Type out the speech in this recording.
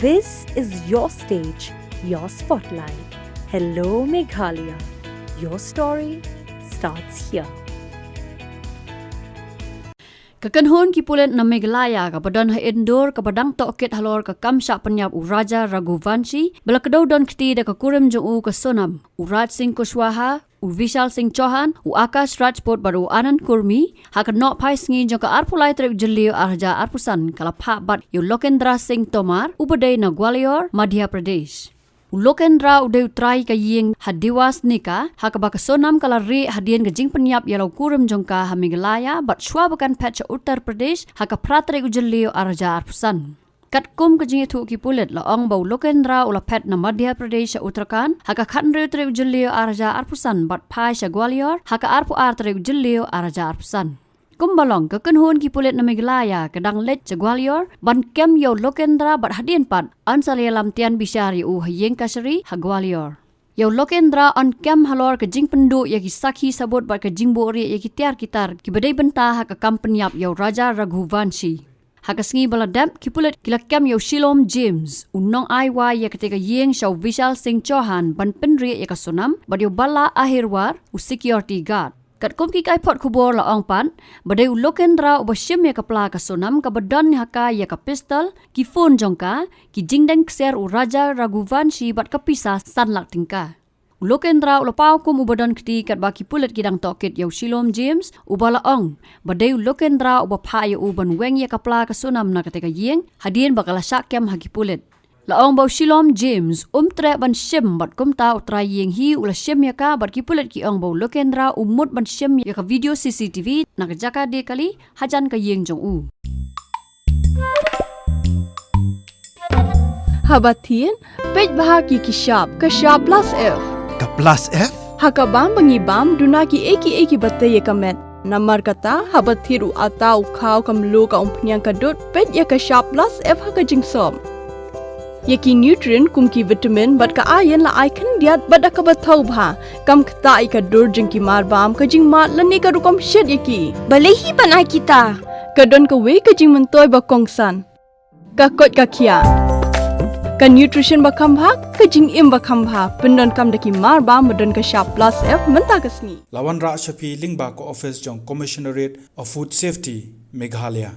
This is your stage, your spotlight. Hello, Meghalaya. Your story starts here. Kakanhon kipulet na Meghalaya kapadan ha endor kapadang toket halor ka kamsha Pynïap uraja Raghuvanshi belakadaw don kti da kakurem jong u ka Sonam Uraj Singh Kushwaha Vishal Singh Chauhan Akash Rajput baru Anand Kurmi hakanok pai sngi jong ka arpulai trek jelio arja arpusan kalapha bat yu Lokendra Singh Tomar ubadai na Gwalior Madhya Pradesh Lokendra udeu Trai ka Īing hadiwas nika hakabaka Sonam kala re hadien ka jing Pynïap yalau kurem jongka ha Meghalaya bat shwa bakan patcha Uttar Pradesh haka pratre ujelio arja arpusan Katkum ka jing thu ki pulet la ong bau Lokendra ula pet na Madhya Pradesh Uttarakhand haka khanre tre ujelio arja arpusan bat phai sha Gwalior haka arpu artre ujelio arja arpusan Kumbalong kakanhon ki pulet na Meghalaya kadang let sa Gwalior ban kem yo Lokendra bat hadien pat ansalia lamtian bisyari u Īing kasari ha Gwalior Yo Lokendra on kem halor ka jing pendu ya ki sakhi sabut bat ka jing bori ya ki tiar kitar ki badai benta ha ka Pynïap yo Raja Raghuvanshi Haka sngi baladap ki pulet kila kem yo Shillong James unong aiwa ya ketika Īing shaw Vishal Singh Chauhan ban penri ya ka Sonam bat yo bala ahirwar u security guard Katkum ki kai pot kubor la ong pan badai Lokendra ubashim ya kapla ka Sonam ka badan haka ya ka pistol ki phone jongka ki jingdeng kser u Raja Raghuvanshi bat ka pisa sanlak tingka Lokendra ulapau kum ubadan kti kat baki pulet kidang tokit yo Shillong James ubala ong badai Lokendra ubapha ya uban weng ya kapla ka Sonam na ketika Īing hadien bakala syakem haki pulet Laong bau Shillong James tre ban shim bat kumta utrai Īing hi ula shim ya ka bat ki pulet ki ong bau Lokendra umut ban shim ya ka video CCTV na kajaka de kali hajan ka Īing jong u Habatin pej bahagi ki shop ka shop plus F Ka plus F? Hakabam bangibam duna ki eki batte ye kamet Namar kata habathiru atau khau kamlu ka umpnyang kadut pej ya ka shop plus F haka jingsom Yaki nutrient kum ki vitamin bat ka ayan la ai khan diat bat ka bathau bha kam khta ai ka dur jing ki mar bam ka jing mat lani ka rukom shet yaki Balehi banai kita ka don ka we ka jing mentoy ba kongsan ka kot ka khia ka nutrition ba kham bha ka jing im ba kham bha pendon kam daki mar bam modon ka sharp plus F menta ka sni Lawan Ra Shafi Lingba ko office jong Commissionerate of Food Safety Meghalaya